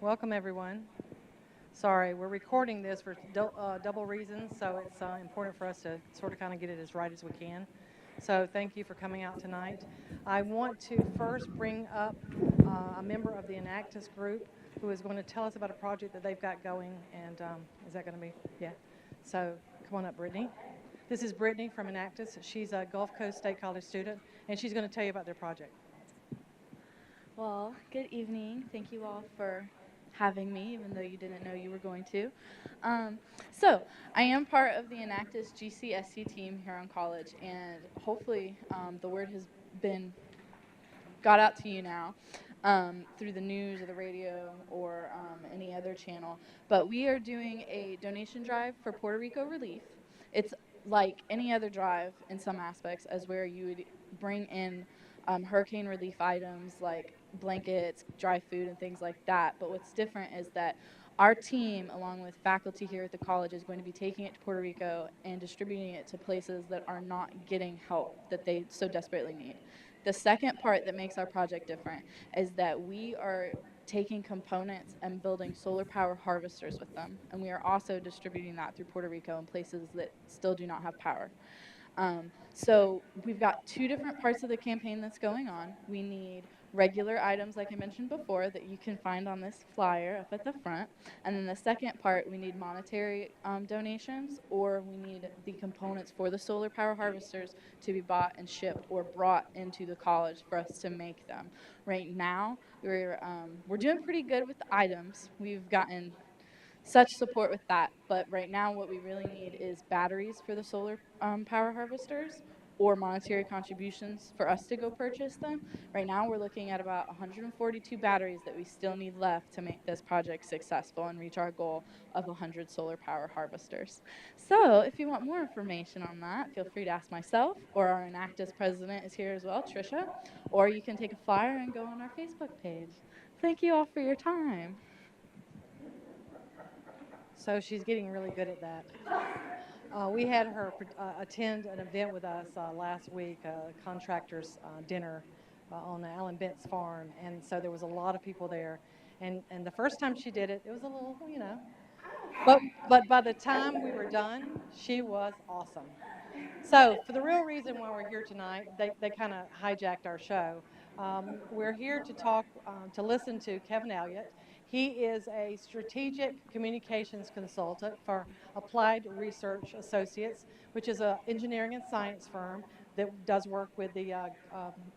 Welcome, everyone. Sorry, we're recording this for double reasons, so it's important for us to sort of kind of get it as right as we can. So thank you for coming out tonight. I want to first bring up a member of the Enactus group who is going to tell us about a project that they've got going, and is that going to be? Yeah. So come on up, Brittany. This is Brittany from Enactus. She's a Gulf Coast State College student, and she's going to tell you about their project. Well, good evening. Thank you all for having me, even though you didn't know you were going to. So, I am part of the Enactus GCSC team here on college, and hopefully the word has been got out to you now through the news or the radio or any other channel. But we are doing a donation drive for Puerto Rico relief. It's like any other drive in some aspects, as where you would bring in hurricane relief items like blankets, dry food, and things like that. But what's different is that our team, along with faculty here at the college, is going to be taking it to Puerto Rico and distributing it to places that are not getting help that they so desperately need. The second part that makes our project different is that we are taking components and building solar power harvesters with them, and we are also distributing that through Puerto Rico in places that still do not have power. So we've got two different parts of the campaign that's going on. We need regular items, like I mentioned before, that you can find on this flyer up at the front. And then the second part, we need monetary donations, or we need the components for the solar power harvesters to be bought and shipped or brought into the college for us to make them. Right now, we're doing pretty good with the items. We've gotten such support with that. But right now, what we really need is batteries for the solar power harvesters or monetary contributions for us to go purchase them. Right now, we're looking at about 142 batteries that we still need left to make this project successful and reach our goal of 100 solar power harvesters. So if you want more information on that, feel free to ask myself, or our Enactus president is here as well, Trisha, or you can take a flyer and go on our Facebook page. Thank you all for your time. So she's getting really good at that. We had her attend an event with us last week, a contractors dinner on Alan Bent's farm, and so there was a lot of people there. And the first time she did it, it was a little, but by the time we were done, she was awesome. So for the real reason why we're here tonight, they kind of hijacked our show. We're here to talk, to listen to Kevin Elliot. He is a strategic communications consultant for Applied Research Associates, which is an engineering and science firm that does work with the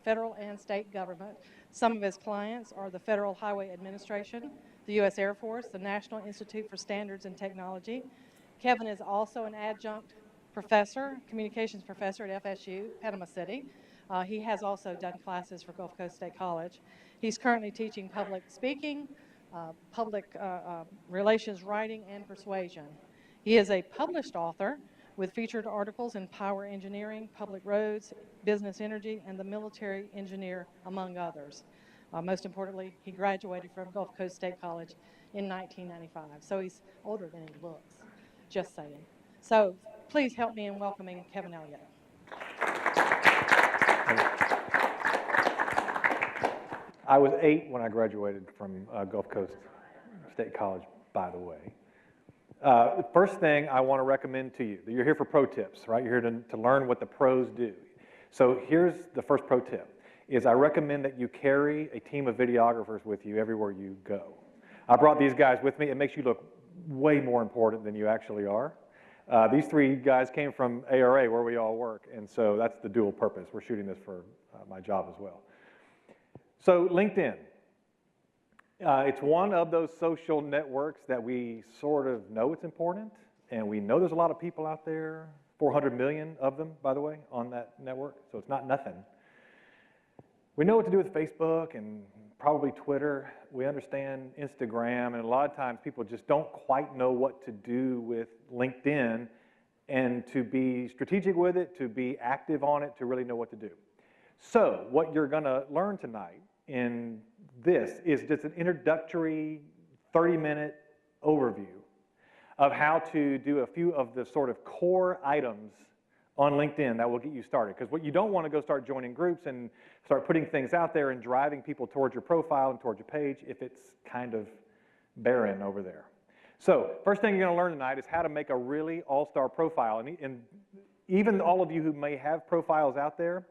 federal and state government. Some of his clients are the Federal Highway Administration, the U.S. Air Force, the National Institute for Standards and Technology. Kevin is also an adjunct professor, communications professor at FSU, Panama City. He has also done classes for Gulf Coast State College. He's currently teaching public speaking, public relations writing, and persuasion. He is a published author with featured articles in Power Engineering, Public Roads, Business Energy, and the Military Engineer, among others. Most importantly, he graduated from Gulf Coast State College in 1995. So he's older than he looks, just saying. So please help me in welcoming Kevin Elliot. I was 8 when I graduated from Gulf Coast State College, by the way. The first thing I want to recommend to you, that you're here for pro tips, right? You're here to learn what the pros do. So here's the first pro tip, is I recommend that you carry a team of videographers with you everywhere you go. I brought these guys with me. It makes you look way more important than you actually are. These three guys came from ARA, where we all work, and so that's the dual purpose. We're shooting this for my job as well. So LinkedIn, it's one of those social networks that we sort of know it's important, and we know there's a lot of people out there, 400 million of them, by the way, on that network, so it's not nothing. We know what to do with Facebook and probably Twitter. We understand Instagram, and a lot of times people just don't quite know what to do with LinkedIn, and to be strategic with it, to be active on it, to really know what to do. So what you're going to learn tonight in this is just an introductory 30-minute overview of how to do a few of the sort of core items on LinkedIn that will get you started. Because what you don't want to go start joining groups and start putting things out there and driving people towards your profile and towards your page if it's kind of Barron over there. So first thing you're going to learn tonight is how to make a really all-star profile. And even all of you who may have profiles out there,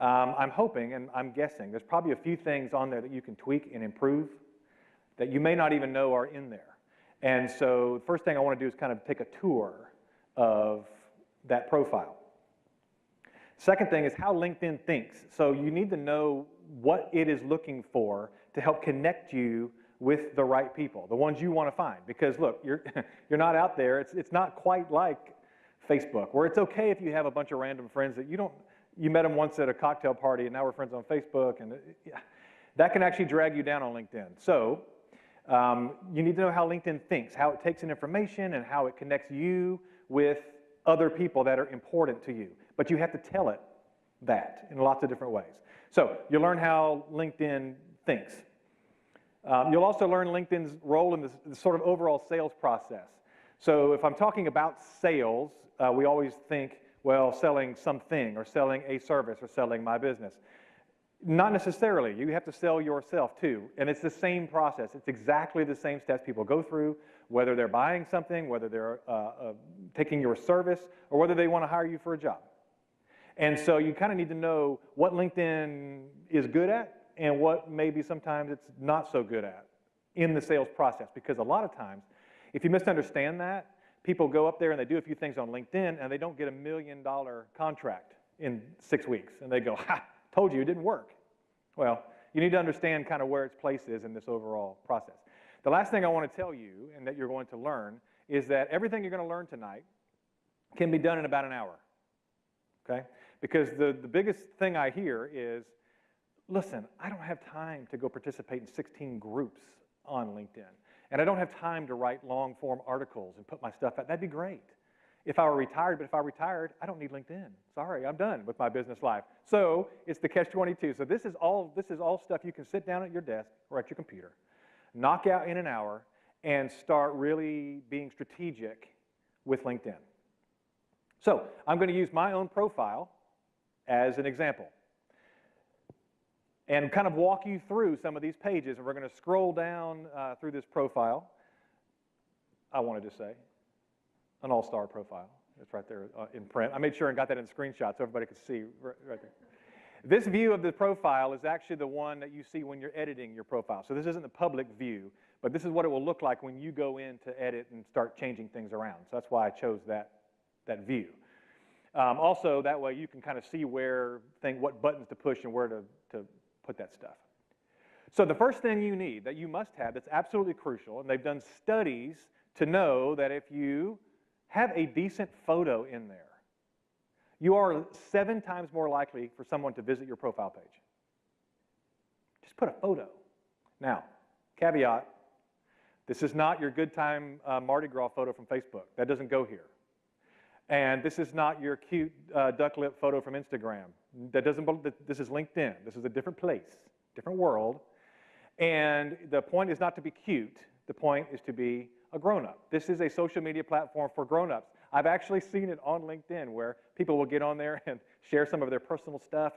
I'm hoping and I'm guessing there's probably a few things on there that you can tweak and improve that you may not even know are in there. And so the first thing I want to do is kind of take a tour of that profile. Second thing is how LinkedIn thinks. So you need to know what it is looking for to help connect you with the right people, the ones you want to find. Because look, you're not out there. It's not quite like Facebook, where it's okay if you have a bunch of random friends that you met them once at a cocktail party and now we're friends on Facebook, and that can actually drag you down on LinkedIn. So you need to know how LinkedIn thinks, how it takes in information and how it connects you with other people that are important to you. But you have to tell it that in lots of different ways. So you'll learn how LinkedIn thinks. You'll also learn LinkedIn's role in the sort of overall sales process. So if I'm talking about sales, we always think, well, selling something or selling a service or selling my business. Not necessarily. You have to sell yourself too. And it's the same process. It's exactly the same steps people go through, whether they're buying something, whether they're taking your service, or whether they want to hire you for a job. And so you kind of need to know what LinkedIn is good at and what maybe sometimes it's not so good at in the sales process. Because a lot of times, if you misunderstand that, people go up there and they do a few things on LinkedIn and they don't get $1 million contract in 6 weeks. And they go, ha, told you it didn't work. Well, you need to understand kind of where its place is in this overall process. The last thing I want to tell you, and that you're going to learn, is that everything you're going to learn tonight can be done in about an hour. Okay? Because the biggest thing I hear is, listen, I don't have time to go participate in 16 groups on LinkedIn. And I don't have time to write long-form articles and put my stuff out. That'd be great if I were retired, but if I retired, I don't need LinkedIn. Sorry, I'm done with my business life. So it's the catch-22. So this is all stuff you can sit down at your desk or at your computer, knock out in an hour, and start really being strategic with LinkedIn. So I'm going to use my own profile as an example and kind of walk you through some of these pages. And we're going to scroll down through this profile. I wanted to say an all-star profile. It's right there in print. I made sure and got that in screenshot so everybody could see right there. This view of the profile is actually the one that you see when you're editing your profile. So this isn't the public view, but this is what it will look like when you go in to edit and start changing things around. So that's why I chose that view. Also, that way you can kind of see what buttons to push and where to put that stuff. So the first thing you need that you must have that's absolutely crucial, and they've done studies to know that if you have a decent photo in there, you are 7 times more likely for someone to visit your profile page. Just put a photo. Now, caveat, this is not your good time Mardi Gras photo from Facebook. That doesn't go here. And this is not your cute duck lip photo from Instagram. This is LinkedIn. This is a different place, different world. And the point is not to be cute. The point is to be a grown-up. This is a social media platform for grown-ups. I've actually seen it on LinkedIn where people will get on there and share some of their personal stuff,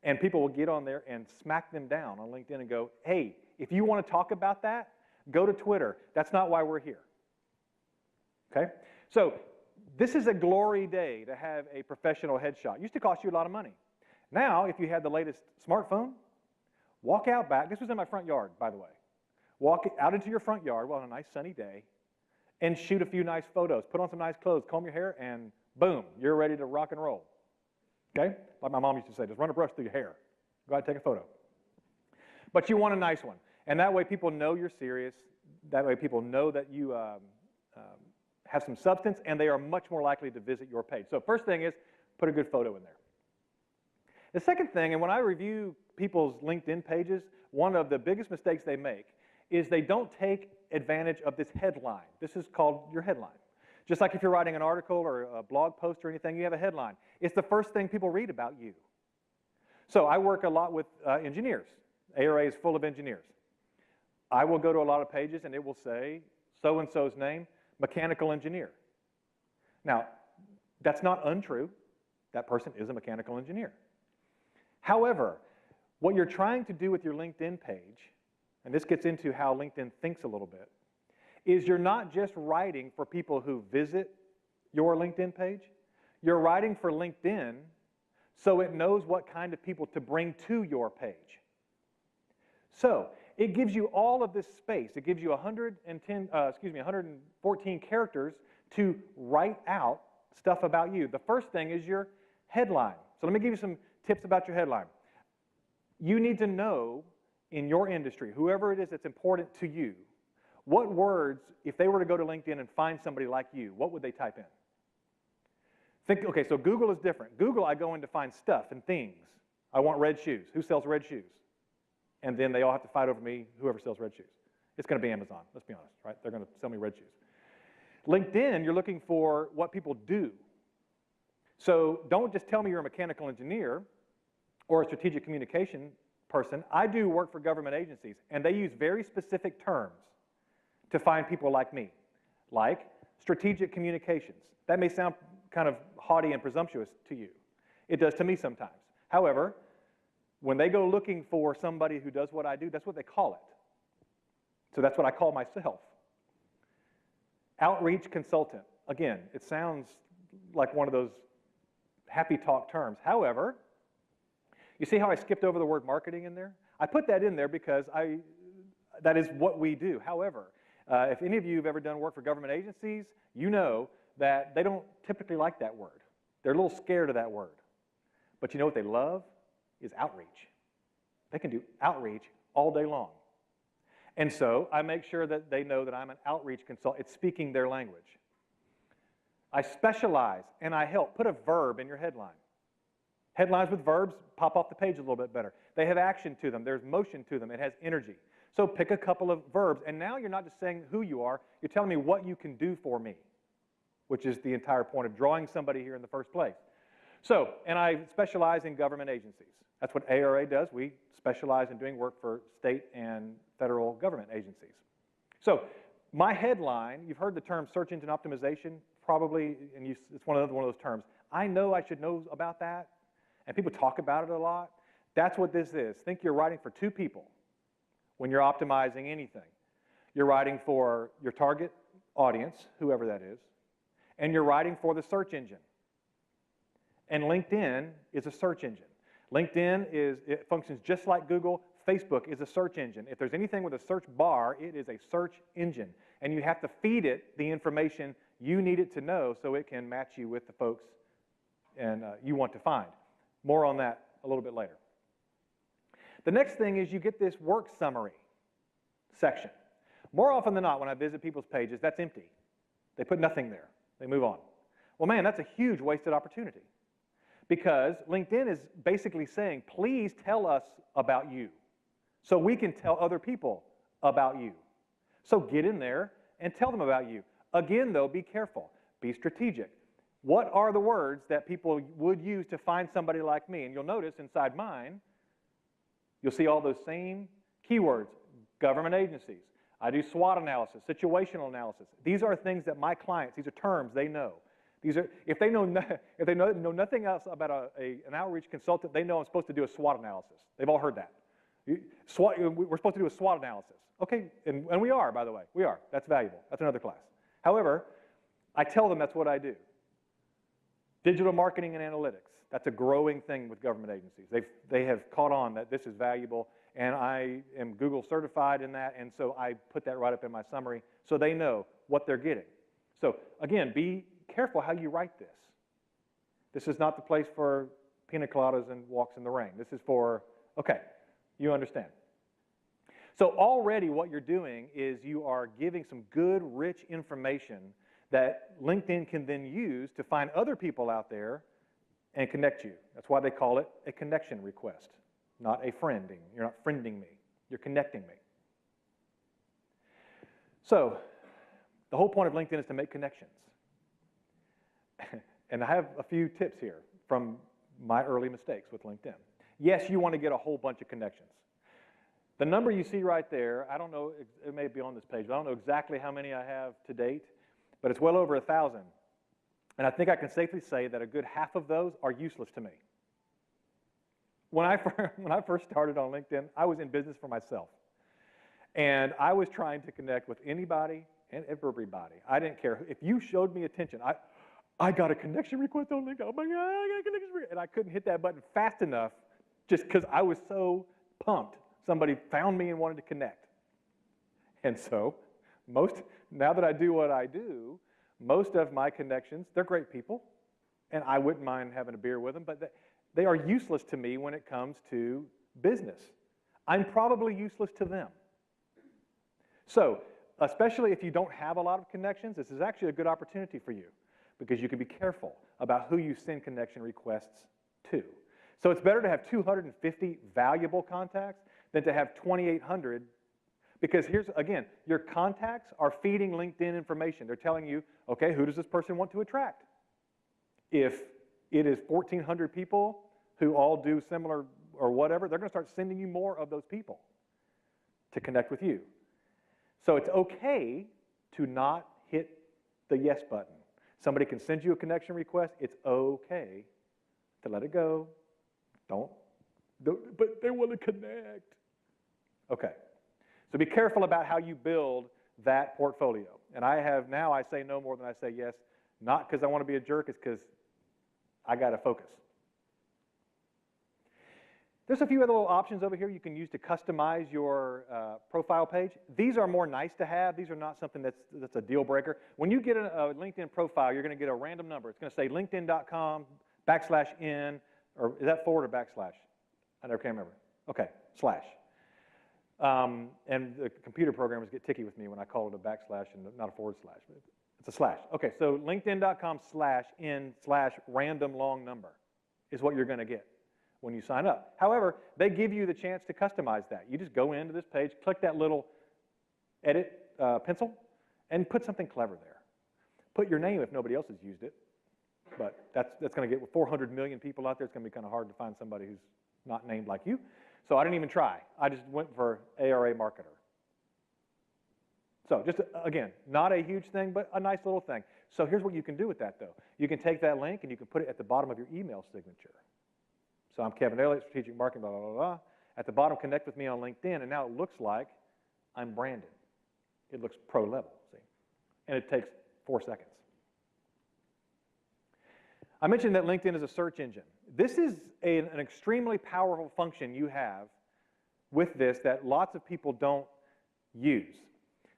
and people will get on there and smack them down on LinkedIn and go, hey, if you want to talk about that, go to Twitter. That's not why we're here. Okay? So this is a glory day to have a professional headshot. It used to cost you a lot of money. Now, if you had the latest smartphone, walk out back. This was in my front yard, by the way. Walk out into your front yard on a nice sunny day and shoot a few nice photos. Put on some nice clothes, comb your hair, and boom, you're ready to rock and roll. Okay? Like my mom used to say, just run a brush through your hair. Go ahead and take a photo. But you want a nice one. And that way people know you're serious. That way people know that you have some substance, and they are much more likely to visit your page. So first thing is, put a good photo in there. The second thing, and when I review people's LinkedIn pages, one of the biggest mistakes they make is they don't take advantage of this headline. This is called your headline. Just like if you're writing an article or a blog post or anything, you have a headline. It's the first thing people read about you. So I work a lot with engineers. ARA is full of engineers. I will go to a lot of pages and it will say so-and-so's name, mechanical engineer. Now, that's not untrue. That person is a mechanical engineer. However, what you're trying to do with your LinkedIn page and this gets into how LinkedIn thinks a little bit, is you're not just writing for people who visit your LinkedIn page. You're writing for LinkedIn so it knows what kind of people to bring to your page. So it gives you all of this space. It gives you 114 characters to write out stuff about you. The first thing is your headline. So let me give you some tips about your headline. You need to know in your industry, whoever it is that's important to you, what words, if they were to go to LinkedIn and find somebody like you, what would they type in? Think, okay, so Google is different. Google, I go in to find stuff and things. I want red shoes. Who sells red shoes? And then they all have to fight over me, whoever sells red shoes. It's going to be Amazon, let's be honest, right? They're going to sell me red shoes. LinkedIn, you're looking for what people do. So don't just tell me you're a mechanical engineer or a strategic communication person. I do work for government agencies, and they use very specific terms to find people like me, like strategic communications. That may sound kind of haughty and presumptuous to you. It does to me sometimes. However, when they go looking for somebody who does what I do, that's what they call it. So that's what I call myself. Outreach consultant. Again, it sounds like one of those happy talk terms. However, you see how I skipped over the word marketing in there? I put that in there because that is what we do. However, if any of you have ever done work for government agencies, you know that they don't typically like that word. They're a little scared of that word. But you know what they love? Is outreach. They can do outreach all day long. And so I make sure that they know that I'm an outreach consultant. It's speaking their language. I specialize and I help. Put a verb in your headline. Headlines with verbs pop off the page a little bit better. They have action to them. There's motion to them. It has energy. So pick a couple of verbs. And now you're not just saying who you are. You're telling me what you can do for me, which is the entire point of drawing somebody here in the first place. So, and I specialize in government agencies. That's what ARA does. We specialize in doing work for state and federal government agencies. So my headline, you've heard the term search engine optimization probably, and it's one of those terms. I know I should know about that, and people talk about it a lot. That's what this is. Think you're writing for two people when you're optimizing anything. You're writing for your target audience, whoever that is, and you're writing for the search engine. And LinkedIn is a search engine. LinkedIn it functions just like Google. Facebook is a search engine. If there's anything with a search bar, it is a search engine. And you have to feed it the information you need it to know so it can match you with the folks and you want to find. More on that a little bit later. The next thing is you get this work summary section. More often than not, when I visit people's pages, that's empty. They put nothing there. They move on. Well, man, that's a huge wasted opportunity. Because LinkedIn is basically saying, please tell us about you so we can tell other people about you. So get in there and tell them about you. Again, though, be careful. Be strategic. What are the words that people would use to find somebody like me? And you'll notice inside mine, you'll see all those same keywords. Government agencies. I do SWOT analysis, situational analysis. These are things that my clients, these are terms they know. These are, if they know nothing else about an outreach consultant, they know I'm supposed to do a SWOT analysis. They've all heard that. We're supposed to do a SWOT analysis. Okay, and we are, by the way. We are. That's valuable. That's another class. However, I tell them that's what I do. Digital marketing and analytics. That's a growing thing with government agencies. They have caught on that this is valuable, and I am Google certified in that, and so I put that right up in my summary so they know what they're getting. So again, be careful how you write this. This is not the place for pina coladas and walks in the rain. This is for, okay, you understand. So already what you're doing is you are giving some good, rich information that LinkedIn can then use to find other people out there and connect you. That's why they call it a connection request, not a friending. You're not friending me. You're connecting me. So the whole point of LinkedIn is to make connections. And I have a few tips here from my early mistakes with LinkedIn. Yes, you want to get a whole bunch of connections. The number you see right there, I don't know, it may be on this page, but I don't know exactly how many I have to date, but it's well over 1,000. And I think I can safely say that a good half of those are useless to me. When I first started on LinkedIn, I was in business for myself. And I was trying to connect with anybody and everybody. I didn't care. If you showed me attention, I got a connection request on LinkedIn. Oh my God, I got a connection request. And I couldn't hit that button fast enough just because I was so pumped. Somebody found me and wanted to connect. And so now that I do what I do, most of my connections, they're great people, and I wouldn't mind having a beer with them, but they are useless to me when it comes to business. I'm probably useless to them. So, especially if you don't have a lot of connections, this is actually a good opportunity for you because you can be careful about who you send connection requests to. So it's better to have 250 valuable contacts than to have 2,800, because here's, again, your contacts are feeding LinkedIn information. They're telling you, okay, who does this person want to attract? If it is 1,400 people who all do similar or whatever, they're going to start sending you more of those people to connect with you. So it's okay to not hit the yes button. Somebody can send you a connection request. It's okay to let it go. Don't but they want to connect. Okay. So be careful about how you build that portfolio. And I say no more than I say yes, not because I want to be a jerk, it's because I got to focus. There's a few other little options over here you can use to customize your profile page. These are more nice to have. These are not something that's a deal breaker. When you get a LinkedIn profile, you're going to get a random number. It's going to say linkedin.com/n, or is that forward or backslash? I never can remember. Okay, slash. And the computer programmers get ticky with me when I call it a backslash and not a forward slash. But it's a slash. Okay, so linkedin.com/n/random long number is what you're going to get when you sign up. However, they give you the chance to customize that. You just go into this page, click that little edit pencil, and put something clever there. Put your name if nobody else has used it. But that's going to get, with 400 million people out there, it's going to be kind of hard to find somebody who's not named like you. So I didn't even try. I just went for ARA marketer. So just, again, not a huge thing, but a nice little thing. So here's what you can do with that, though. You can take that link and you can put it at the bottom of your email signature. So I'm Kevin Elliot, strategic marketing, blah, blah, blah, blah. At the bottom, connect with me on LinkedIn, and now it looks like I'm branded. It looks pro level, see? And it takes 4 seconds. I mentioned that LinkedIn is a search engine. This is an extremely powerful function you have with this that lots of people don't use.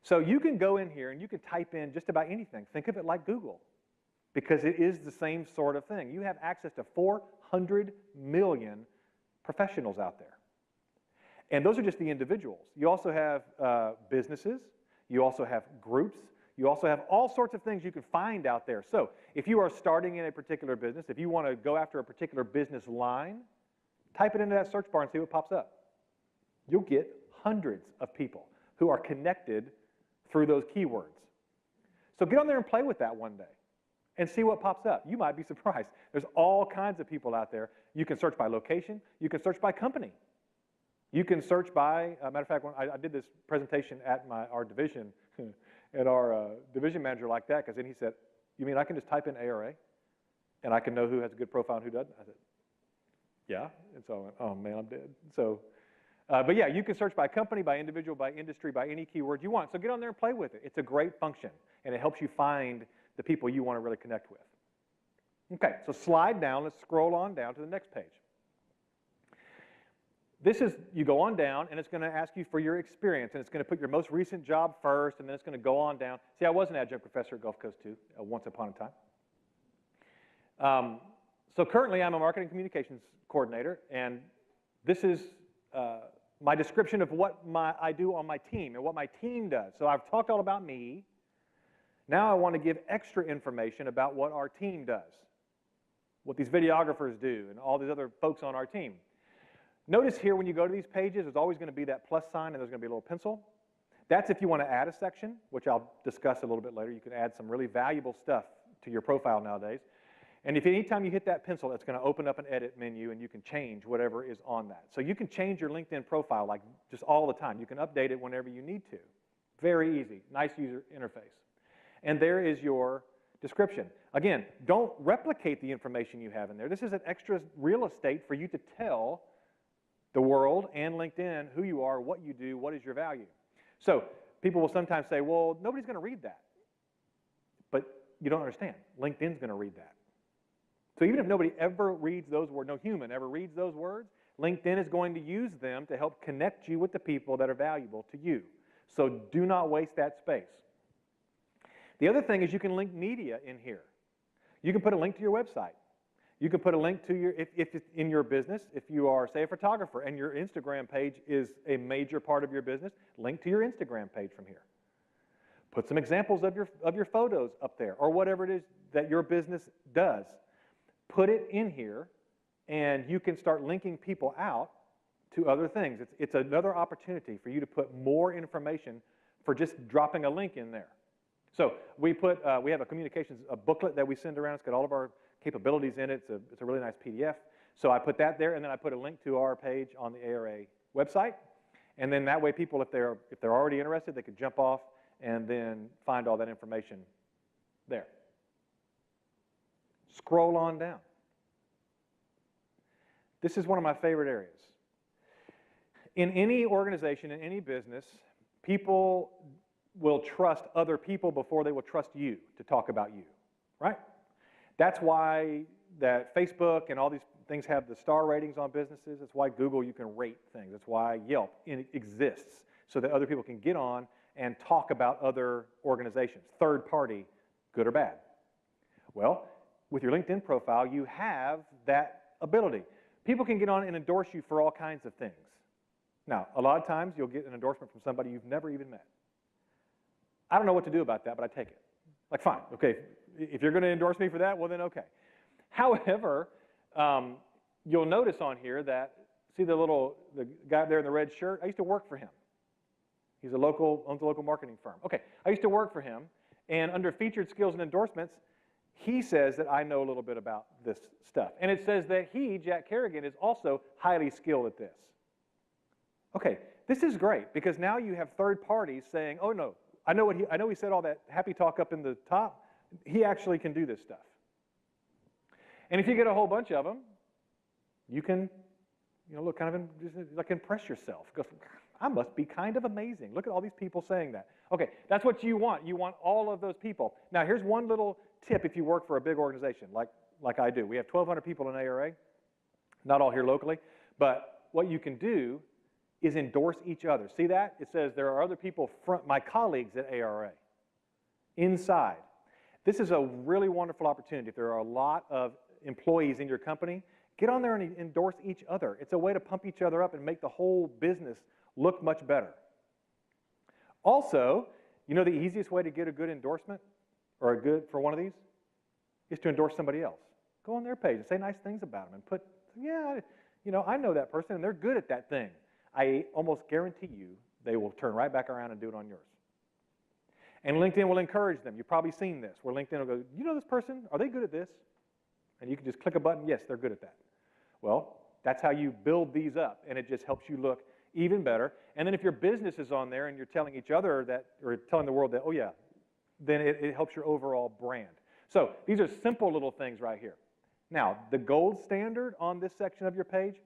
So you can go in here and you can type in just about anything. Think of it like Google, because it is the same sort of thing. You have access to 400 million professionals out there. And those are just the individuals. You also have businesses. You also have groups. You also have all sorts of things you can find out there. So if you are starting in a particular business, if you want to go after a particular business line, type it into that search bar and see what pops up. You'll get hundreds of people who are connected through those keywords. So get on there and play with that one day and see what pops up. You might be surprised. There's all kinds of people out there. You can search by location. You can search by company. You can search by, matter of fact, when I did this presentation at our division, and our division manager liked that, because then he said, you mean I can just type in ARA and I can know who has a good profile and who doesn't? I said, yeah. And so I went, oh man, I'm dead. So, but yeah, you can search by company, by individual, by industry, by any keyword you want. So get on there and play with it. It's a great function, and it helps you find the people you want to really connect with. Okay, so slide down. Let's scroll on down to the next page. This is, you go on down, and it's going to ask you for your experience, and it's going to put your most recent job first, and then it's going to go on down. See, I was an adjunct professor at Gulf Coast too, once upon a time. So currently, I'm a marketing communications coordinator, and this is my description of what I do on my team and what my team does. So I've talked all about me. Now I want to give extra information about what our team does, what these videographers do, and all these other folks on our team. Notice here when you go to these pages, there's always going to be that plus sign and there's going to be a little pencil. That's if you want to add a section, which I'll discuss a little bit later. You can add some really valuable stuff to your profile nowadays. And if anytime you hit that pencil, it's going to open up an edit menu and you can change whatever is on that. So you can change your LinkedIn profile like just all the time. You can update it whenever you need to. Very easy, nice user interface. And there is your description. Again, don't replicate the information you have in there. This is an extra real estate for you to tell the world and LinkedIn who you are, what you do, what is your value. So people will sometimes say, well, nobody's going to read that. But you don't understand. LinkedIn's going to read that. So even if nobody ever reads those words, no human ever reads those words, LinkedIn is going to use them to help connect you with the people that are valuable to you. So do not waste that space. The other thing is you can link media in here. You can put a link to your website. You can put a link to your, if it's in your business, if you are, say, a photographer and your Instagram page is a major part of your business, link to your Instagram page from here. Put some examples of your photos up there or whatever it is that your business does. Put it in here and you can start linking people out to other things. It's another opportunity for you to put more information for just dropping a link in there. So we have a communications booklet that we send around. It's got all of our capabilities in it. It's a really nice PDF. So I put that there, and then I put a link to our page on the ARA website. And then that way people, if they're already interested, they could jump off and then find all that information there. Scroll on down. This is one of my favorite areas. In any organization, in any business, people will trust other people before they will trust you to talk about you, right? That's why that Facebook and all these things have the star ratings on businesses. That's why Google, you can rate things. That's why Yelp exists, so that other people can get on and talk about other organizations, third party, good or bad. Well, with your LinkedIn profile, you have that ability. People can get on and endorse you for all kinds of things. Now, a lot of times you'll get an endorsement from somebody you've never even met. I don't know what to do about that, but I take it. Like, fine, okay, if you're going to endorse me for that, well then okay. However, you'll notice on here that, see the guy there in the red shirt? I used to work for him. He's owns a local marketing firm. Okay, I used to work for him, and under featured skills and endorsements, he says that I know a little bit about this stuff. And it says that he, Jack Kerrigan, is also highly skilled at this. Okay, this is great, because now you have third parties saying, oh no, I know he said all that happy talk up in the top. He actually can do this stuff. And if you get a whole bunch of them, you can, look kind of like impress yourself. Go, I must be kind of amazing. Look at all these people saying that. Okay, that's what you want. You want all of those people. Now, here's one little tip if you work for a big organization like I do. We have 1,200 people in ARA, not all here locally, but what you can do is endorse each other. See that? It says there are other people, my colleagues at ARA, inside. This is a really wonderful opportunity. If there are a lot of employees in your company, get on there and endorse each other. It's a way to pump each other up and make the whole business look much better. Also, the easiest way to get a good endorsement or for one of these is to endorse somebody else. Go on their page and say nice things about them and put, yeah, I know that person and they're good at that thing. I almost guarantee you they will turn right back around and do it on yours. And LinkedIn will encourage them. You've probably seen this, where LinkedIn will go, you know this person? Are they good at this? And you can just click a button, yes, they're good at that. Well, that's how you build these up, and it just helps you look even better. And then if your business is on there and you're telling each other that, or telling the world that, oh yeah, then it helps your overall brand. So these are simple little things right here. Now, the gold standard on this section of your page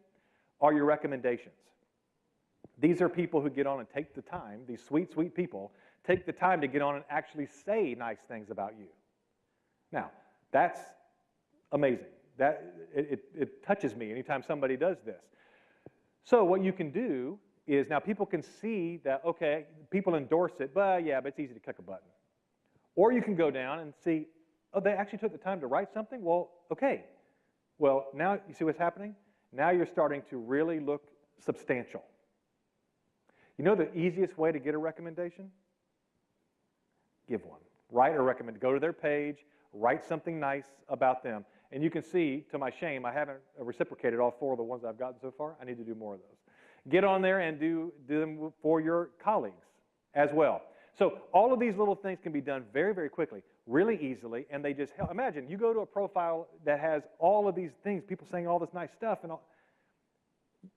are your recommendations. These are people who get on and take the time, these sweet, sweet people, take the time to get on and actually say nice things about you. Now, that's amazing. It touches me anytime somebody does this. So what you can do is, now people can see that, okay, people endorse it, but it's easy to click a button. Or you can go down and see, oh, they actually took the time to write something? Well, okay. Well, now you see what's happening? Now you're starting to really look substantial. You know the easiest way to get a recommendation? Give one. Write a recommendation. Go to their page, write something nice about them. And you can see, to my shame, I haven't reciprocated all 4 of the ones I've gotten so far. I need to do more of those. Get on there and do them for your colleagues as well. So all of these little things can be done very, very quickly, really easily, and they just help. Imagine you go to a profile that has all of these things, people saying all this nice stuff, and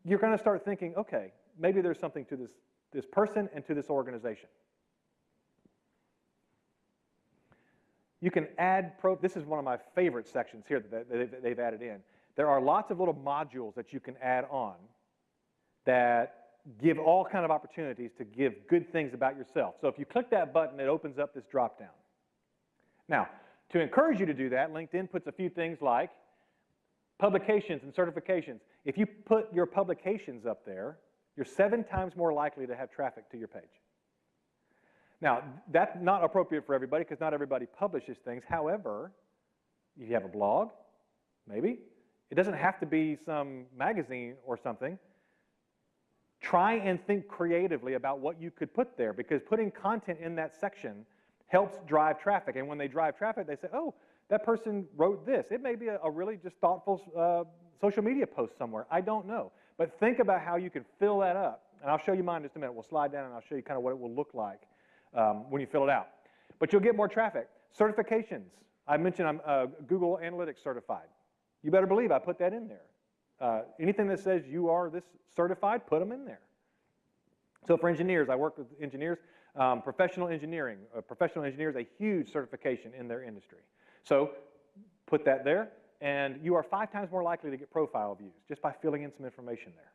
you're going to start thinking, okay, maybe there's something to this person and to this organization. You can add, this is one of my favorite sections here that they've added in. There are lots of little modules that you can add on that give all kind of opportunities to give good things about yourself. So if you click that button, it opens up this drop down. Now, to encourage you to do that, LinkedIn puts a few things like publications and certifications. If you put your publications up there, you're 7 times more likely to have traffic to your page. Now, that's not appropriate for everybody because not everybody publishes things. However, if you have a blog, maybe, it doesn't have to be some magazine or something. Try and think creatively about what you could put there, because putting content in that section helps drive traffic. And when they drive traffic, they say, oh, that person wrote this. It may be a really just thoughtful social media post somewhere. I don't know. But think about how you can fill that up. And I'll show you mine in just a minute. We'll slide down and I'll show you kind of what it will look like when you fill it out. But you'll get more traffic. Certifications. I mentioned I'm Google Analytics certified. You better believe I put that in there. Anything that says you are this certified, put them in there. So for engineers, I work with engineers. Professional engineering. Professional engineers, a huge certification in their industry. So put that there, and you are 5 times more likely to get profile views just by filling in some information there.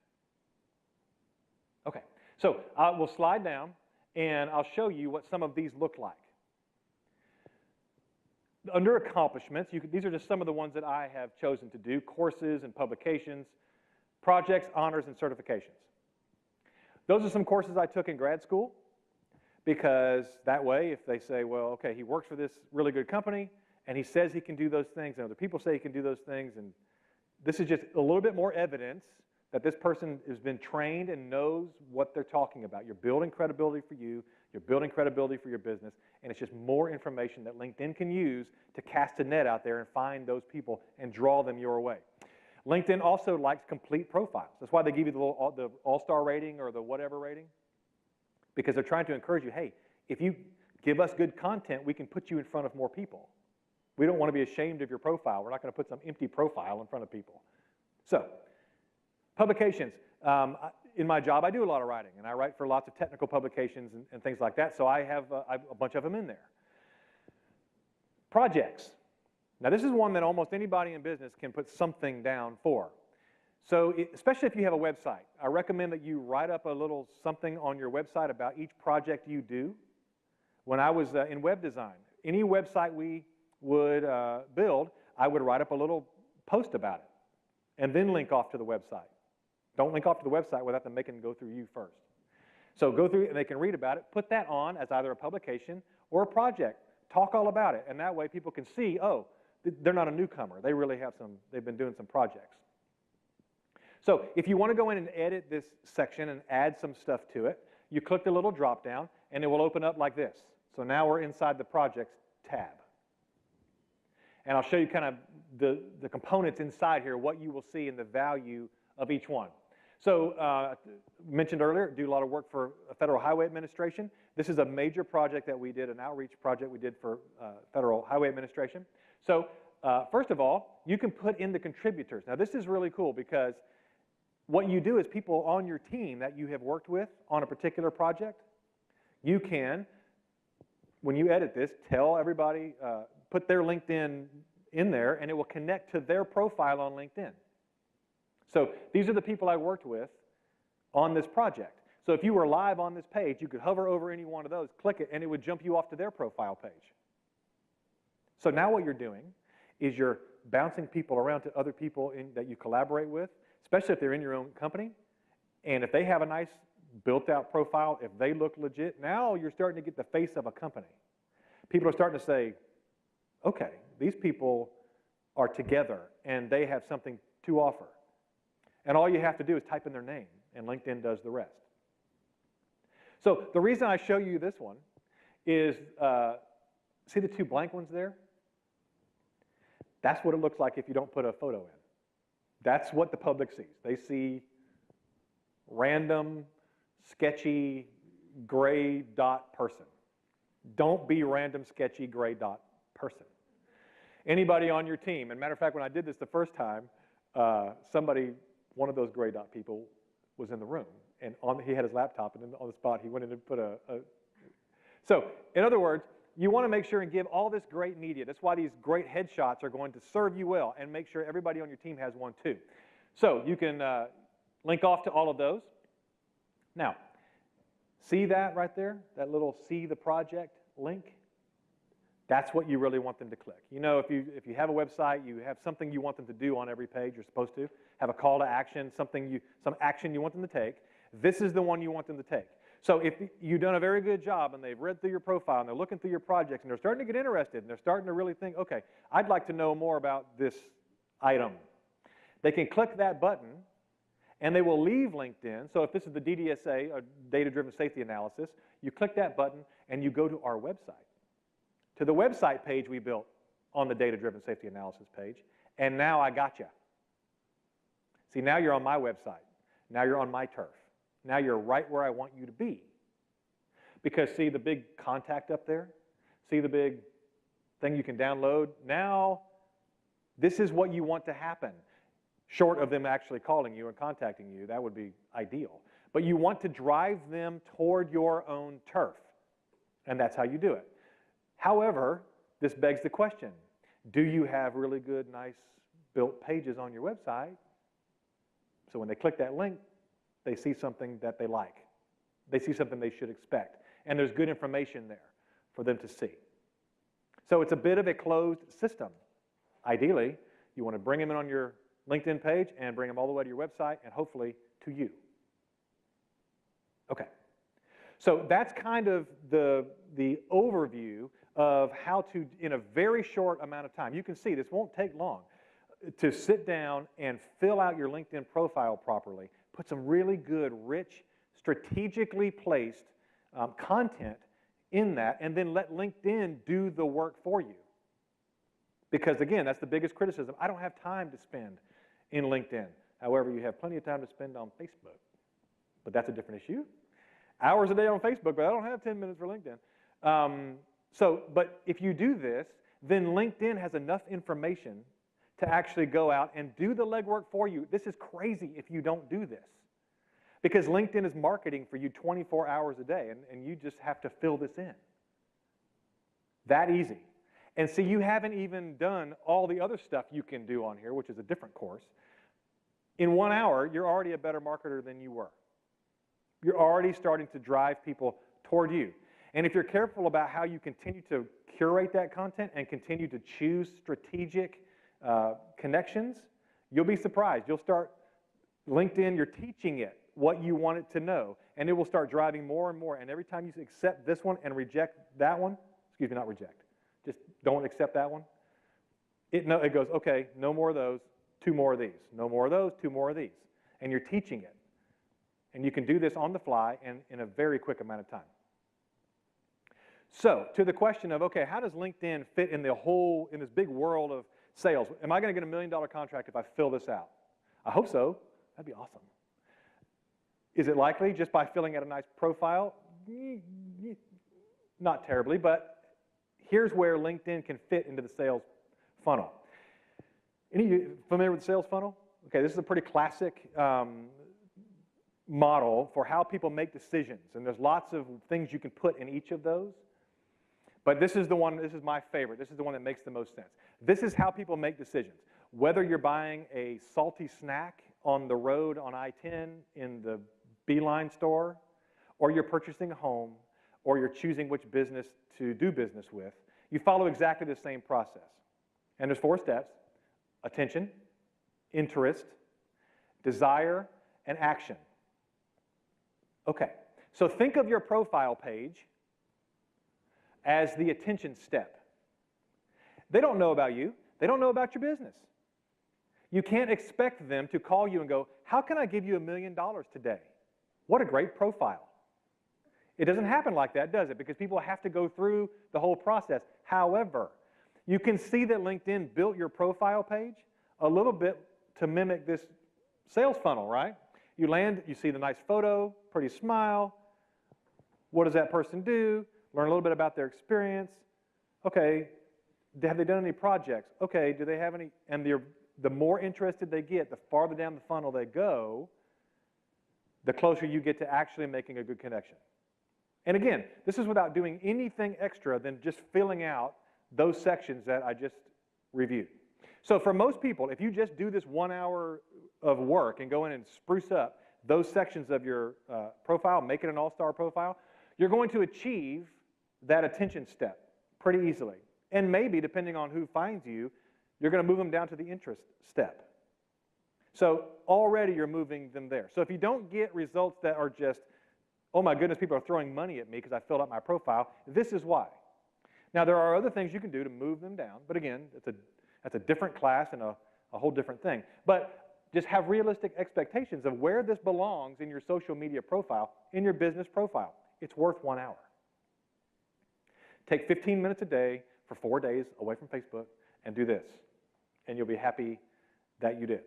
Okay, so we'll slide down, and I'll show you what some of these look like. Under accomplishments, these are just some of the ones that I have chosen to do: courses and publications, projects, honors, and certifications. Those are some courses I took in grad school, because that way, if they say, well, okay, he works for this really good company, and he says he can do those things, and other people say he can do those things, and this is just a little bit more evidence that this person has been trained and knows what they're talking about. You're building credibility for you, you're building credibility for your business, and it's just more information that LinkedIn can use to cast a net out there and find those people and draw them your way. LinkedIn also likes complete profiles. That's why they give you the all-star rating or the whatever rating, because they're trying to encourage you, hey, if you give us good content, we can put you in front of more people. We don't want to be ashamed of your profile. We're not going to put some empty profile in front of people. So, publications. In my job, I do a lot of writing, and I write for lots of technical publications and things like that, so I have a bunch of them in there. Projects. Now, this is one that almost anybody in business can put something down for. So, especially if you have a website, I recommend that you write up a little something on your website about each project you do. When I was in web design, any website we would build, I would write up a little post about it and then link off to the website. Don't link off to the website without them making go through you first. So go through and they can read about it. Put that on as either a publication or a project. Talk all about it, and that way people can see, oh, they're not a newcomer. They really have they've been doing some projects. So if you want to go in and edit this section and add some stuff to it, you click the little drop down and it will open up like this. So now we're inside the projects tab. And I'll show you kind of the components inside here, what you will see in the value of each one. So mentioned earlier, do a lot of work for Federal Highway Administration. This is a major project that we did, an outreach project we did for Federal Highway Administration. So first of all, you can put in the contributors. Now this is really cool, because what you do is people on your team that you have worked with on a particular project, you can, when you edit this, tell everybody, put their LinkedIn in there, and it will connect to their profile on LinkedIn. So these are the people I worked with on this project. So if you were live on this page, you could hover over any one of those, click it, and it would jump you off to their profile page. So now what you're doing is you're bouncing people around to other people that you collaborate with, especially if they're in your own company. And if they have a nice built-out profile, if they look legit, now you're starting to get the face of a company. People are starting to say, okay, these people are together and they have something to offer. And all you have to do is type in their name, and LinkedIn does the rest. So the reason I show you this one is, see the 2 blank ones there? That's what it looks like if you don't put a photo in. That's what the public sees. They see random, sketchy, gray dot person. Don't be random, sketchy, gray dot person. Anybody on your team, and matter of fact, when I did this the first time, one of those gray dot people was in the room, and he had his laptop, and then on the spot he went in and put So, in other words, you want to make sure and give all this great media. That's why these great headshots are going to serve you well, and make sure everybody on your team has one too. So you can link off to all of those. Now, see that right there? That little see the project link? That's what you really want them to click. You know, if you have a website, you have something you want them to do on every page, you're supposed to have a call to action, some action you want them to take. This is the one you want them to take. So if you've done a very good job and they've read through your profile and they're looking through your projects and they're starting to get interested and they're starting to really think, okay, I'd like to know more about this item. They can click that button and they will leave LinkedIn. So if this is the DDSA, or Data-Driven Safety Analysis, you click that button and you go to our website, to the website page we built on the Data-Driven Safety Analysis page, and now I got you. See, now you're on my website. Now you're on my turf. Now you're right where I want you to be. Because see the big contact up there? See the big thing you can download? Now, this is what you want to happen. Short of them actually calling you and contacting you, that would be ideal. But you want to drive them toward your own turf, and that's how you do it. However, this begs the question, do you have really good, nice, built pages on your website? So when they click that link, they see something that they like. They see something they should expect. And there's good information there for them to see. So it's a bit of a closed system. Ideally, you want to bring them in on your LinkedIn page and bring them all the way to your website and hopefully to you. Okay. So that's kind of the overview of how to, in a very short amount of time, you can see this won't take long, to sit down and fill out your LinkedIn profile properly, put some really good, rich, strategically placed content in that, and then let LinkedIn do the work for you. Because again, that's the biggest criticism. I don't have time to spend in LinkedIn. However, you have plenty of time to spend on Facebook. But that's a different issue. Hours a day on Facebook, but I don't have 10 minutes for LinkedIn. But if you do this, then LinkedIn has enough information to actually go out and do the legwork for you. This is crazy if you don't do this. Because LinkedIn is marketing for you 24 hours a day, and you just have to fill this in. That easy. And see, you haven't even done all the other stuff you can do on here, which is a different course. In 1 hour, you're already a better marketer than you were. You're already starting to drive people toward you. And if you're careful about how you continue to curate that content and continue to choose strategic connections, you'll be surprised. You'll start, LinkedIn, you're teaching it what you want it to know, and it will start driving more and more. And every time you accept this one and reject that one, excuse me, not reject, just don't accept that one, it goes, okay, no more of those, 2 more of these. No more of those, 2 more of these. And you're teaching it. And you can do this on the fly and in a very quick amount of time. So, to the question of, okay, how does LinkedIn fit in in this big world of sales? Am I going to get $1 million contract if I fill this out? I hope so. That'd be awesome. Is it likely just by filling out a nice profile? Not terribly, but here's where LinkedIn can fit into the sales funnel. Any of you familiar with the sales funnel? Okay, this is a pretty classic model for how people make decisions, and there's lots of things you can put in each of those. But this is the one, this is my favorite. This is the one that makes the most sense. This is how people make decisions. Whether you're buying a salty snack on the road on I-10 in the Beeline store, or you're purchasing a home, or you're choosing which business to do business with, you follow exactly the same process. And there's 4 steps: attention, interest, desire, and action. Okay, so think of your profile page as the attention step. They don't know about you. They don't know about your business. You can't expect them to call you and go, how can I give you $1 million today? What a great profile. It doesn't happen like that, does it? Because people have to go through the whole process. However, you can see that LinkedIn built your profile page a little bit to mimic this sales funnel, right? You land, you see the nice photo, pretty smile. What does that person do? Learn a little bit about their experience. Okay, have they done any projects? Okay, do they have any? And the more interested they get, the farther down the funnel they go, the closer you get to actually making a good connection. And again, this is without doing anything extra than just filling out those sections that I just reviewed. So for most people, if you just do this 1 hour of work and go in and spruce up, those sections of your profile, make it an all-star profile, you're going to achieve that attention step pretty easily. And maybe, depending on who finds you, you're going to move them down to the interest step. So already you're moving them there. So if you don't get results that are just, oh my goodness, people are throwing money at me because I filled out my profile, this is why. Now there are other things you can do to move them down, but again, that's a different class and a whole different thing. But just have realistic expectations of where this belongs in your social media profile, in your business profile. It's worth 1 hour. Take 15 minutes a day for 4 days away from Facebook and do this, and you'll be happy that you did.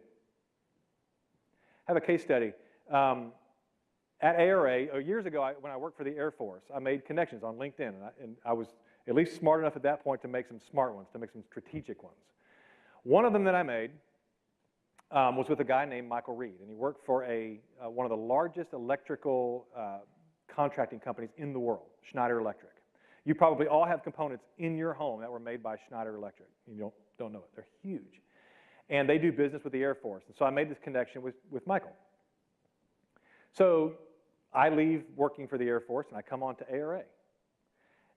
I have a case study. At ARA, years ago, when I worked for the Air Force, I made connections on LinkedIn, and I was at least smart enough at that point to make some smart ones, to make some strategic ones. One of them that I made was with a guy named Michael Reed, and he worked for one of the largest electrical contracting companies in the world, Schneider Electric. You probably all have components in your home that were made by Schneider Electric. You don't know it. They're huge. And they do business with the Air Force. And so I made this connection with Michael. So I leave working for the Air Force, and I come on to ARA.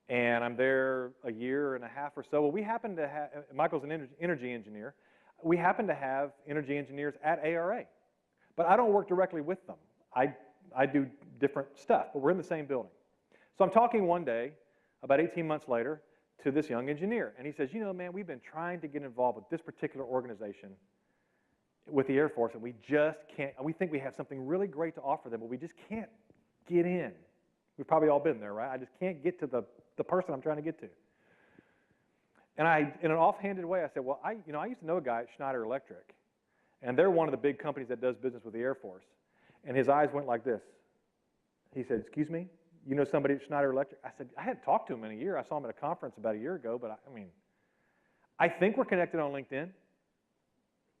And I'm there a year and a half or so. Well, we happen to have, Michael's an energy engineer. We happen to have energy engineers at ARA. But I don't work directly with them. I do different stuff, but we're in the same building. So I'm talking one day, about 18 months later, to this young engineer. And he says, you know, man, we've been trying to get involved with this particular organization with the Air Force, and we just can't. We think we have something really great to offer them, but we just can't get in. We've probably all been there, right? I just can't get to the person I'm trying to get to. And in an offhanded way, I said, well, I used to know a guy at Schneider Electric, and they're one of the big companies that does business with the Air Force. And his eyes went like this. He said, excuse me? You know somebody at Schneider Electric? I said, I hadn't talked to him in a year. I saw him at a conference about a year ago, but I think we're connected on LinkedIn.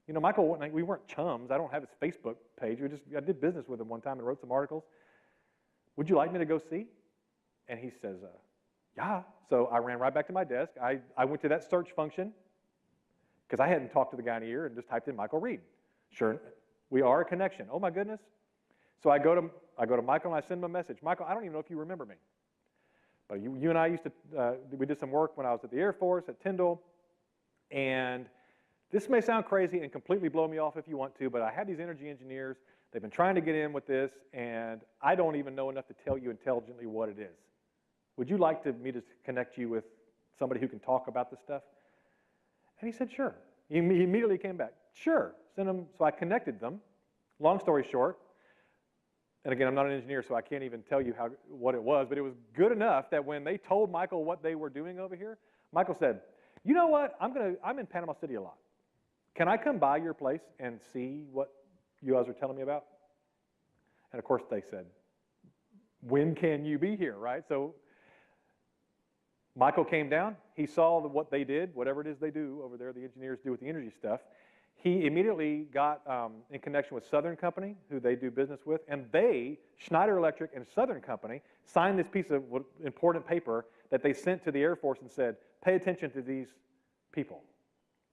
You know, Michael, we weren't chums. I don't have his Facebook page. I did business with him one time and wrote some articles. Would you like me to go see? And he says, yeah. So I ran right back to my desk. I went to that search function because I hadn't talked to the guy in a year and just typed in Michael Reed. Sure, we are a connection. Oh my goodness. So I go to Michael and I send him a message. Michael, I don't even know if you remember me, but you and I used to, we did some work when I was at the Air Force at Tyndall, and this may sound crazy and completely blow me off if you want to, but I had these energy engineers. They've been trying to get in with this, and I don't even know enough to tell you intelligently what it is. Would you like me to connect you with somebody who can talk about this stuff? And he said, sure. He immediately came back. Sure. Send them. So I connected them. Long story short, and again, I'm not an engineer, so I can't even tell you what it was, but it was good enough that when they told Michael what they were doing over here, Michael said, you know what, I'm in Panama City a lot. Can I come by your place and see what you guys are telling me about? And of course they said, when can you be here, right? So Michael came down, he saw what they did, whatever it is they do over there, the engineers do with the energy stuff. He immediately got in connection with Southern Company, who they do business with, and Schneider Electric and Southern Company, signed this piece of important paper that they sent to the Air Force and said, pay attention to these people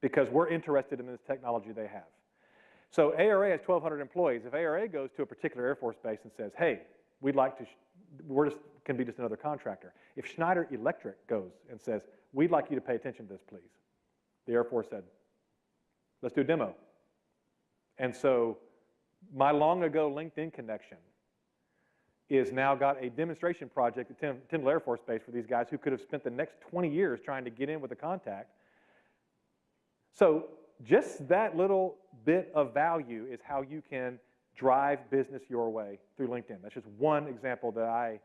because we're interested in this technology they have. So ARA has 1,200 employees. If ARA goes to a particular Air Force base and says, hey, we'd like to, can be just another contractor. If Schneider Electric goes and says, we'd like you to pay attention to this, please, the Air Force said, let's do a demo. And so my long ago LinkedIn connection is now got a demonstration project at Tyndall Air Force Base for these guys who could have spent the next 20 years trying to get in with a contact. So just that little bit of value is how you can drive business your way through LinkedIn. That's just one example that I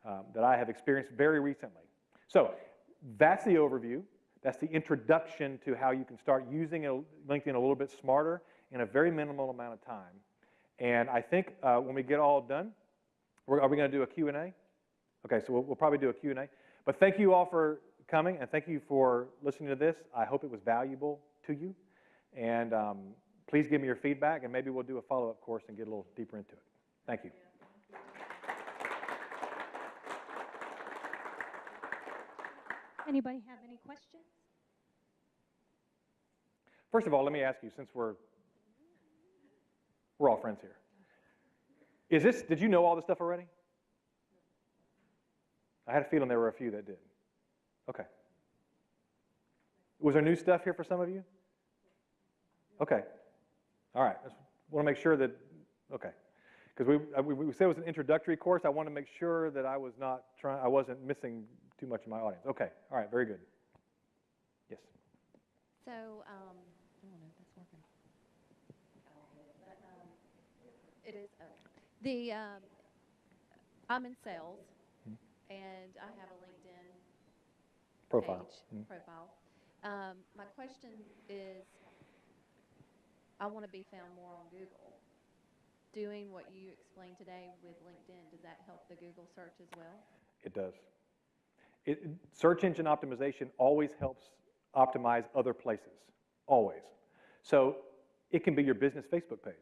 have experienced very recently. So that's the overview. That's the introduction to how you can start using LinkedIn a little bit smarter in a very minimal amount of time. And I think when we get all done, are we going to do a Q&A? Okay, so we'll probably do a Q&A. But thank you all for coming, and thank you for listening to this. I hope it was valuable to you. And please give me your feedback, and maybe we'll do a follow-up course and get a little deeper into it. Thank you. Anybody have any questions? First of all, let me ask you, since we're all friends here. Did you know all this stuff already? I had a feeling there were a few that did. Okay. Was there new stuff here for some of you? Okay. All right. Just want to make sure that, okay. Because we said it was an introductory course. I want to make sure that I wasn't missing too much of my audience. Okay. All right. Very good. Yes. So, I don't know if that's working. It is. Okay. I'm in sales, and I have a LinkedIn Profile. profile. My question is, I want to be found more on Google. Doing what you explained today with LinkedIn, does that help the Google search as well? It does. Search engine optimization always helps optimize other places, always. So it can be your business Facebook page.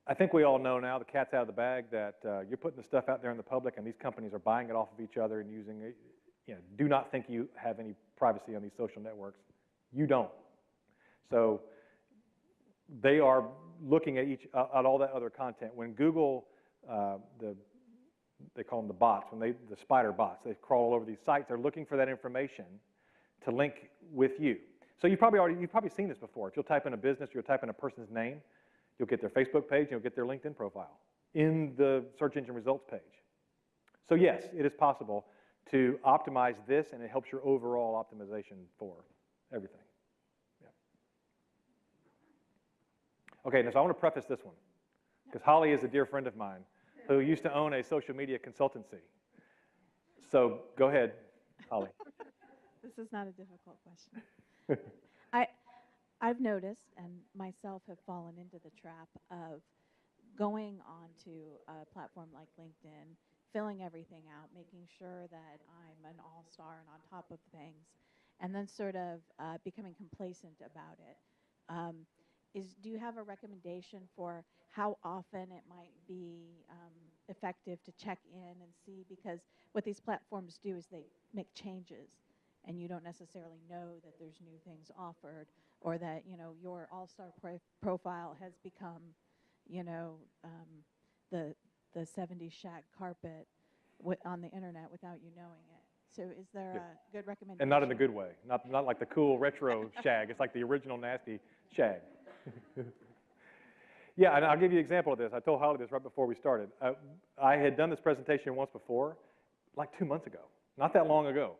I think we all know now, the cat's out of the bag, that you're putting the stuff out there in the public and these companies are buying it off of each other and using it. Do not think you have any privacy on these social networks. You don't. So they are looking at all that other content. When Google, they call them the bots, the spider bots, they crawl all over these sites, they're looking for that information to link with you. So you've probably seen this before. If you'll type in a business, you'll type in a person's name, you'll get their Facebook page, you'll get their LinkedIn profile in the search engine results page. So yes, it is possible to optimize this, and it helps your overall optimization for everything. Yeah. Okay, now so I want to preface this one, because Holly is a dear friend of mine who used to own a social media consultancy. So go ahead, Holly. This is not a difficult question. I've noticed, and myself have fallen into the trap of going onto a platform like LinkedIn, filling everything out, making sure that I'm an all-star and on top of things, and then sort of becoming complacent about it. Do you have a recommendation for how often it might be effective to check in and see? Because what these platforms do is they make changes, and you don't necessarily know that there's new things offered, or that your all-star profile has become, the 70s shag carpet on the internet without you knowing it. So is there a good recommendation? And not in the good way, not like the cool retro shag. It's like the original nasty shag. Yeah, and I'll give you an example of this. I told Holly this right before we started. I had done this presentation once before, like 2 months ago, not that long ago.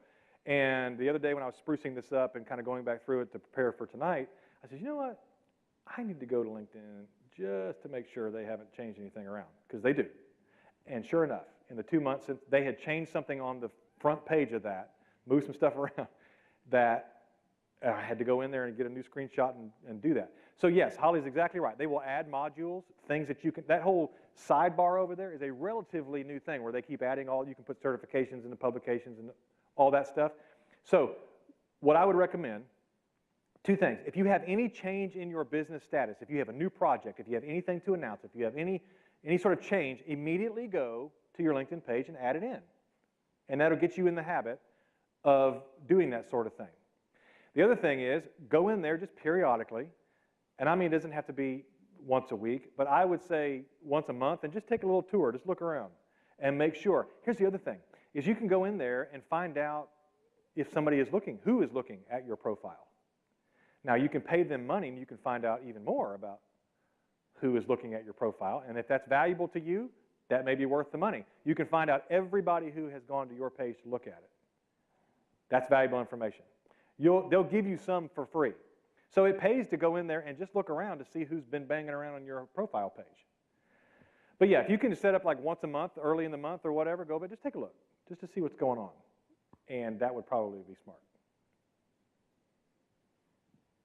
And the other day when I was sprucing this up and kind of going back through it to prepare for tonight, I said, you know what? I need to go to LinkedIn just to make sure they haven't changed anything around, because they do. And sure enough, in the 2 months since they had changed something on the front page of that, moved some stuff around, that I had to go in there and get a new screenshot and do that. So yes, Holly's exactly right. They will add modules, things that you can, that whole sidebar over there is a relatively new thing where they keep adding you can put certifications into publications and all that stuff. So what I would recommend, 2 things. If you have any change in your business status, if you have a new project, if you have anything to announce, if you have any sort of change, immediately go to your LinkedIn page and add it in. And that'll get you in the habit of doing that sort of thing. The other thing is, go in there just periodically, and I mean, it doesn't have to be once a week, but I would say once a month, and just take a little tour, just look around, and make sure. Here's the other thing, is you can go in there and find out if somebody is looking, who is looking at your profile. Now, you can pay them money, and you can find out even more about who is looking at your profile, and if that's valuable to you, that may be worth the money. You can find out everybody who has gone to your page to look at it. That's valuable information. They'll give you some for free. So it pays to go in there and just look around to see who's been banging around on your profile page. But yeah, if you can set up like once a month, early in the month or whatever, but just take a look, just to see what's going on. And that would probably be smart.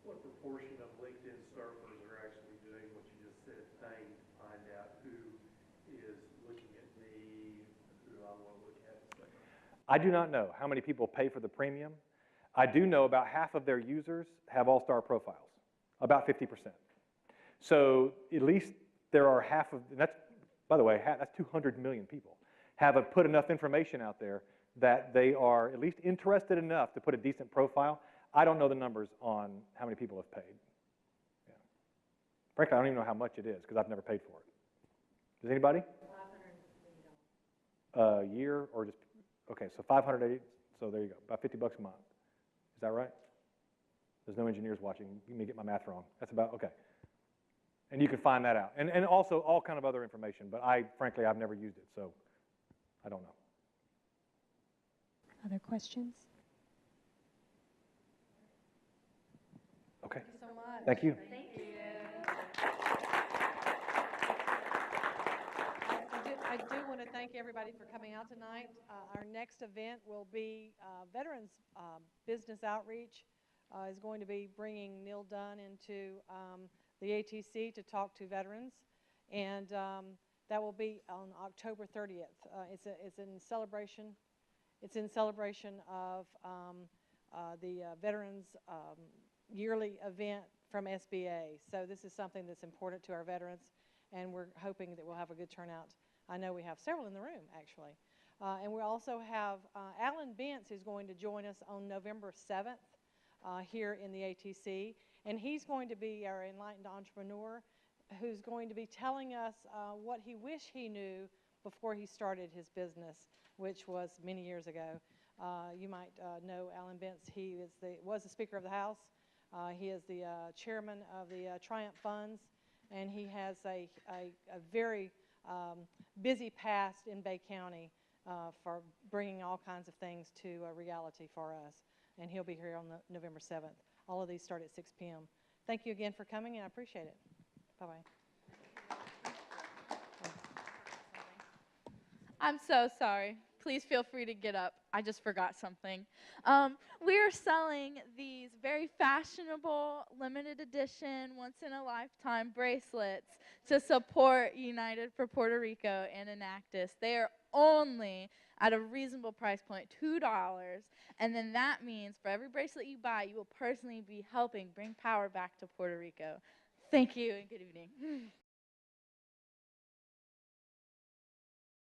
What proportion of LinkedIn surfers are actually doing what you just said, paying to find out who is looking at me, who I want to look at, etc.? I do not know how many people pay for the premium. I do know about half of their users have all-star profiles, about 50%. So at least there are half of, that's, by the way, that's 200 million people, have put enough information out there that they are at least interested enough to put a decent profile. I don't know the numbers on how many people have paid. Yeah. Frankly, I don't even know how much it is because I've never paid for it. Does anybody? A year or just, okay, so 580, so there you go, about $50 a month. Is that right? There's no engineers watching. You may get my math wrong. That's about, okay. And you can find that out. And also all kind of other information, but frankly, I've never used it, so I don't know. Other questions? Okay. Thank you so much. Thank you. I do want to thank everybody for coming out tonight. Our next event will be Veterans Business Outreach is going to be bringing Neil Dunn into the ATC to talk to veterans, and that will be on October 30th. It's in celebration. It's in celebration of the Veterans yearly event from SBA. So this is something that's important to our veterans, and we're hoping that we'll have a good turnout. I know we have several in the room, actually. And we also have Alan Bentz, who's going to join us on November 7th here in the ATC. And he's going to be our enlightened entrepreneur who's going to be telling us what he wished he knew before he started his business, which was many years ago. You might know Alan Bentz. He was the Speaker of the House. He is the chairman of the Triumph Funds, and he has a very busy past in Bay County for bringing all kinds of things to reality for us. And he'll be here on November 7th. All of these start at 6 p.m. Thank you again for coming, and I appreciate it. Bye-bye. I'm so sorry. Please feel free to get up. I just forgot something. We're selling these very fashionable, limited edition, once-in-a-lifetime bracelets to support United for Puerto Rico and Enactus. They are only at a reasonable price point, $2. And then that means for every bracelet you buy, you will personally be helping bring power back to Puerto Rico. Thank you and good evening.